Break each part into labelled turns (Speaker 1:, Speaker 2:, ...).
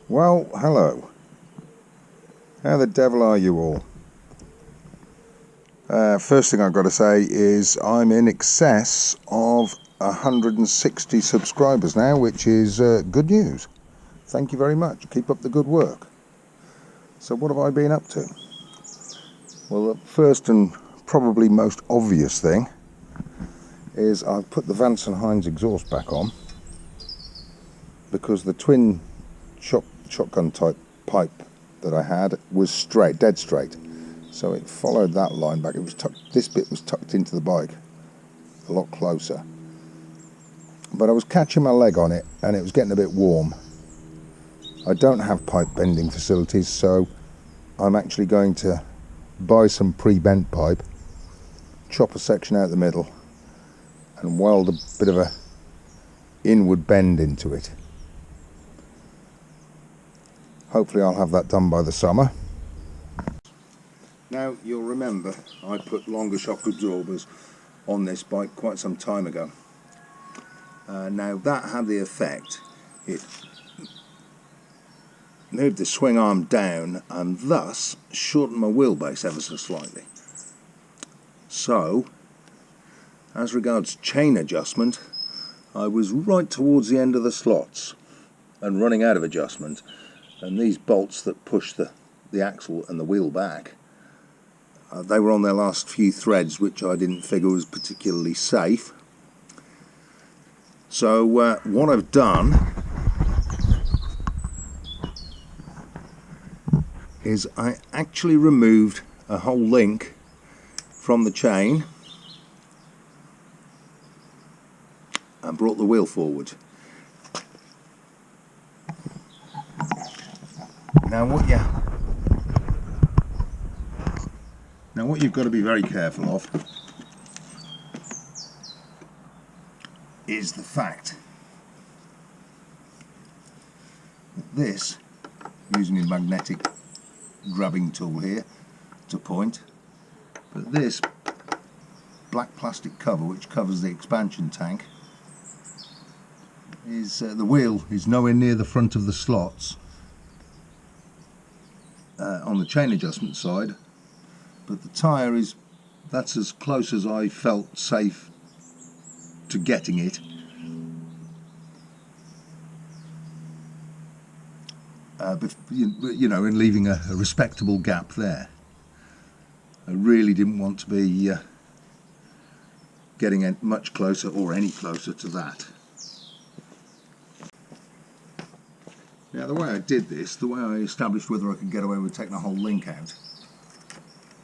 Speaker 1: Well, hello. How the devil are you all? First thing I've got to say is I'm in excess of 160 subscribers now, which is good news. Thank you very much. Keep up the good work. So what have I been up to? Well, the first and probably most obvious thing is I've put the Vance & Hines exhaust back on because the twin shotgun type pipe that I had was straight, dead straight. So it followed that line back. It was tucked, this bit was tucked into the bike a lot closer. But I was catching my leg on it and it was getting a bit warm. I don't have pipe bending facilities, so I'm actually going to buy some pre-bent pipe, chop a section out the middle and weld a bit of a inward bend into it. Hopefully I'll have that done by the summer. Now you'll remember I put longer shock absorbers on this bike quite some time ago. Now that had the effect, it moved the swing arm down and thus shortened my wheelbase ever so slightly. So as regards chain adjustment, I was right towards the end of the slots and running out of adjustment, and these bolts that push the axle and the wheel back, they were on their last few threads, which I didn't figure was particularly safe. So what I've done is I actually removed a whole link from the chain and brought the wheel forward. Now what you've got to be very careful of is the fact that this, using a magnetic grabbing tool here to point, but this black plastic cover which covers the expansion tank is the wheel is nowhere near the front of the slots on the chain adjustment side, but the tyre that's as close as I felt safe to getting it. You know, in leaving a respectable gap there. I really didn't want to be getting much closer or any closer to that. Now the way I did this, the way I established whether I could get away with taking a whole link out,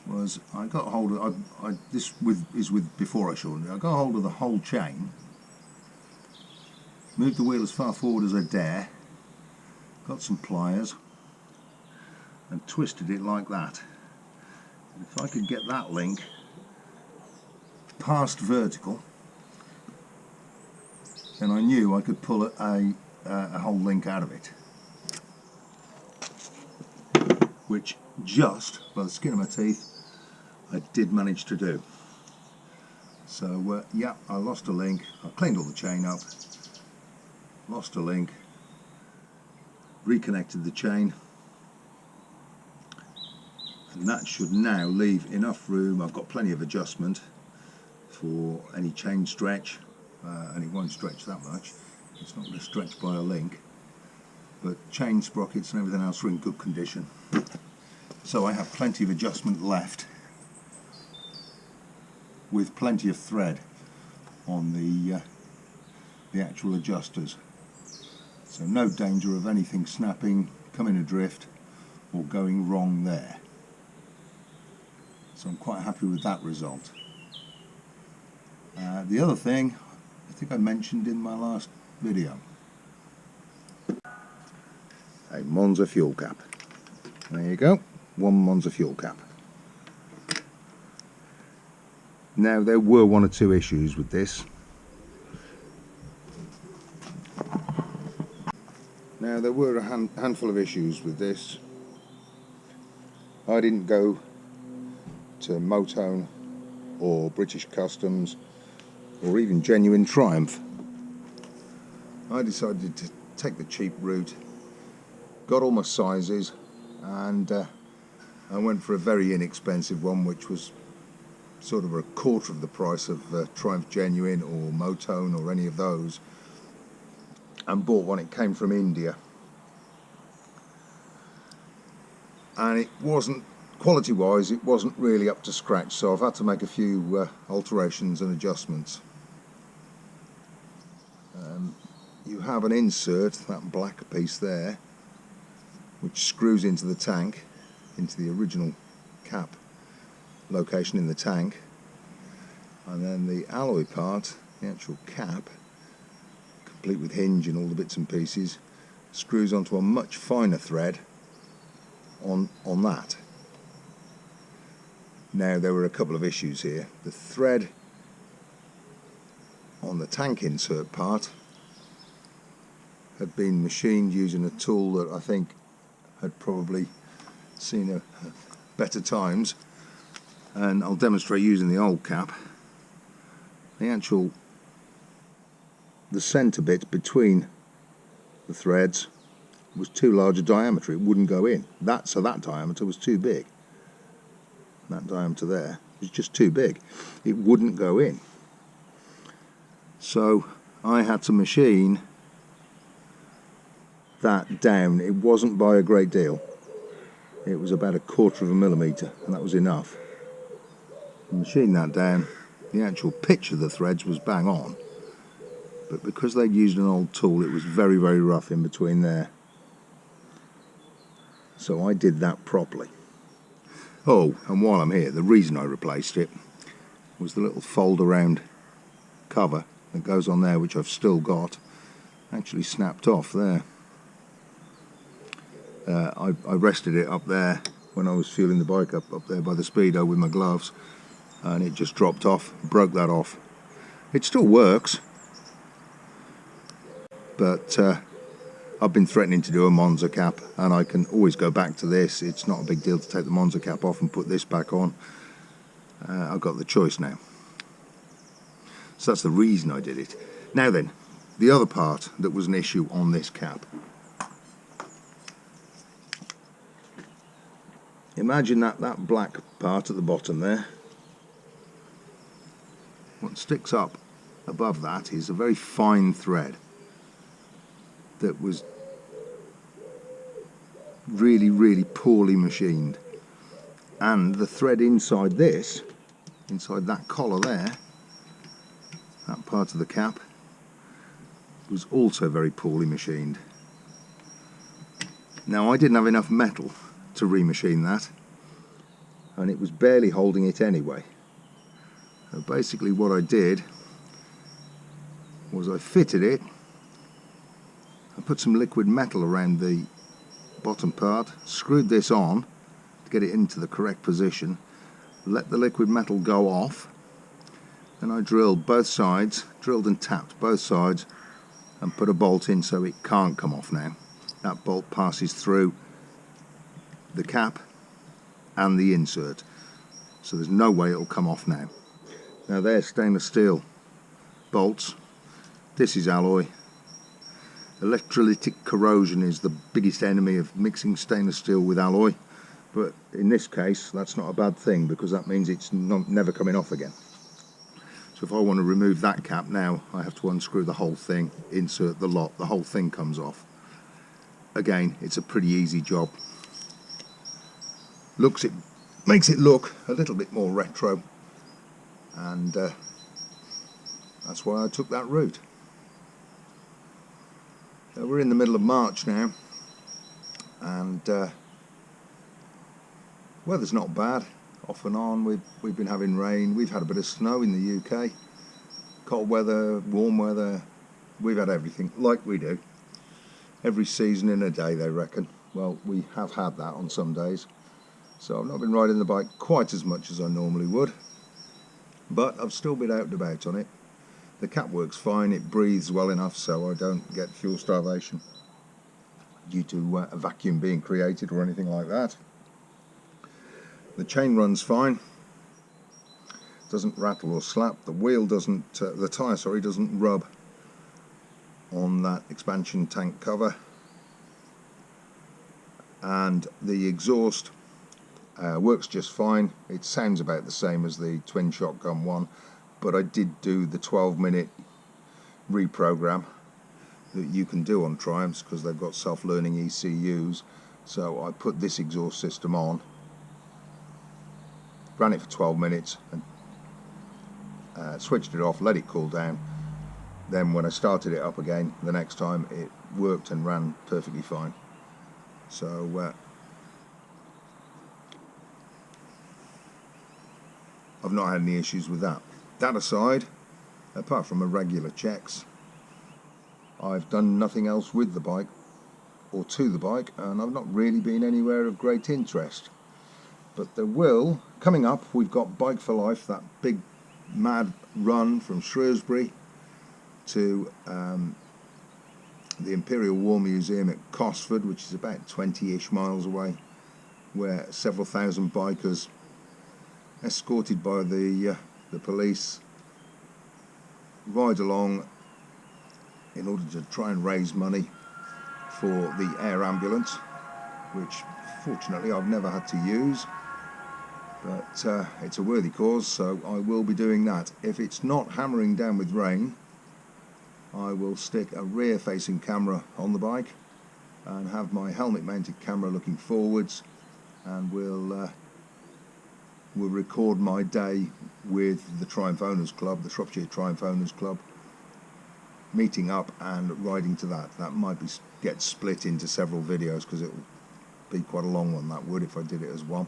Speaker 1: was I got hold of, this is with before I shortened it, I got hold of the whole chain, moved the wheel as far forward as I dare, got some pliers and twisted it like that. And if I could get that link past vertical, then I knew I could pull a whole link out of it, which just by the skin of my teeth I did manage to do. So yeah, I lost a link, I cleaned all the chain up, lost a link, reconnected the chain, and that should now leave enough room. I've got plenty of adjustment for any chain stretch, and it won't stretch that much, it's not going to stretch by a link, but chain sprockets and everything else are in good condition, so I have plenty of adjustment left with plenty of thread on the actual adjusters, so no danger of anything snapping, coming adrift or going wrong there. So I'm quite happy with that result. The other thing I think I mentioned in my last video, a Monza fuel cap. There you go, one Monza fuel cap. Now there were one or two issues with this. Now there were a handful of issues with this. I didn't go to Motone or British Customs or even Genuine Triumph. I decided to take the cheap route got all my sizes, and I went for a very inexpensive one, which was sort of a quarter of the price of Triumph Genuine or Motone or any of those, and bought one. It came from India, and it wasn't, quality wise, it wasn't really up to scratch, so I've had to make a few alterations and adjustments. You have an insert, that black piece there, which screws into the tank, into the original cap location in the tank, and then the alloy part, the actual cap, complete with hinge and all the bits and pieces, screws onto a much finer thread on that. Now, there were a couple of issues here. The thread on the tank insert part had been machined using a tool that I think had probably seen better times, and I'll demonstrate using the old cap. The centre bit between the threads was too large a diameter, it wouldn't go in. So that diameter was too big. That diameter there was just too big. It wouldn't go in. So I had to machine that down. It wasn't by a great deal. It was about 1/4 of a millimetre, and that was enough. Machine that down. The actual pitch of the threads was bang on, but because they'd used an old tool, it was very, very rough in between there. So I did that properly. Oh, and while I'm here, the reason I replaced it was the little fold around cover that goes on there, which I've still got, actually snapped off there. I rested it up there when I was fueling the bike up there by the speedo with my gloves, and it just dropped off, broke that off. It still works, but I've been threatening to do a Monza cap, and I can always go back to this. It's not a big deal to take the Monza cap off and put this back on. I've got the choice now. So that's the reason I did it. Now then, the other part that was an issue on this cap. Imagine that black part at the bottom there. What sticks up above that is a very fine thread that was really, really poorly machined. And the thread inside this, inside that collar there, that part of the cap, was also very poorly machined. Now, I didn't have enough metal to remachine that, and it was barely holding it anyway. So basically what I did was I fitted it, I put some liquid metal around the bottom part, screwed this on to get it into the correct position, let the liquid metal go off, then I drilled both sides, drilled and tapped both sides, and put a bolt in so it can't come off now. That bolt passes through the cap and the insert, so there's no way it'll come off now. Now they're stainless steel bolts, this is alloy. Electrolytic corrosion is the biggest enemy of mixing stainless steel with alloy, but in this case that's not a bad thing, because that means it's never coming off again. So if I want to remove that cap now, I have to unscrew the whole thing, insert the lot, the whole thing comes off. Again, it's a pretty easy job. Makes it look a little bit more retro, and that's why I took that route. So we're in the middle of March now, and weather's not bad. Off and on, we've been having rain. We've had a bit of snow in the UK. Cold weather, warm weather. We've had everything, like we do. Every season in a day, they reckon. Well, we have had that on some days. So I've not been riding the bike quite as much as I normally would, but I've still been out and about on it. The cap works fine, it breathes well enough so I don't get fuel starvation due to a vacuum being created or anything like that. The chain runs fine, doesn't rattle or slap. The wheel doesn't, the tyre, sorry, doesn't rub on that expansion tank cover. and the exhaust works just fine. It sounds about the same as the twin shotgun one, but I did do the 12-minute reprogram that you can do on Triumphs because they've got self-learning ECUs. So I put this exhaust system on, ran it for 12 minutes and switched it off, let it cool down. Then when I started it up again the next time, it worked and ran perfectly fine. So I've not had any issues with that. That aside, apart from irregular checks, I've done nothing else with the bike or to the bike, and I've not really been anywhere of great interest. But there will, coming up, we've got Bike for Life, that big mad run from Shrewsbury to the Imperial War Museum at Cosford, which is about 20-ish miles away, where several thousand bikers, escorted by the police, ride along in order to try and raise money for the air ambulance, which fortunately I've never had to use, but it's a worthy cause, so I will be doing that. If it's not hammering down with rain, I will stick a rear facing camera on the bike and have my helmet mounted camera looking forwards, and we'll record my day with the Triumph Owners Club, the Shropshire Triumph Owners Club, meeting up and riding to that. That might get split into several videos because it will be quite a long one, that would, if I did it as one.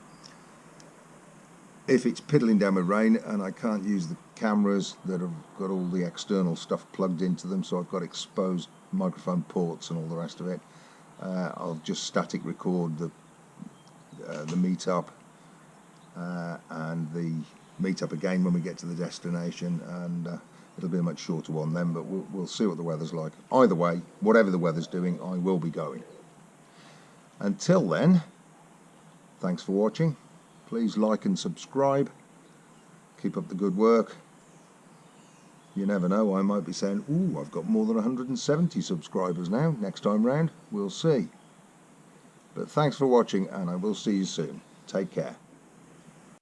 Speaker 1: If it's piddling down with rain and I can't use the cameras that have got all the external stuff plugged into them, so I've got exposed microphone ports and all the rest of it, I'll just static record the meet-up and the meet-up again when we get to the destination, and it'll be a much shorter one then, but we'll see what the weather's like. Either way, whatever the weather's doing, I will be going. Until then, thanks for watching. Please like and subscribe. Keep up the good work. You never know, I might be saying, ooh, I've got more than 170 subscribers now. Next time round, we'll see. But thanks for watching, and I will see you soon. Take care.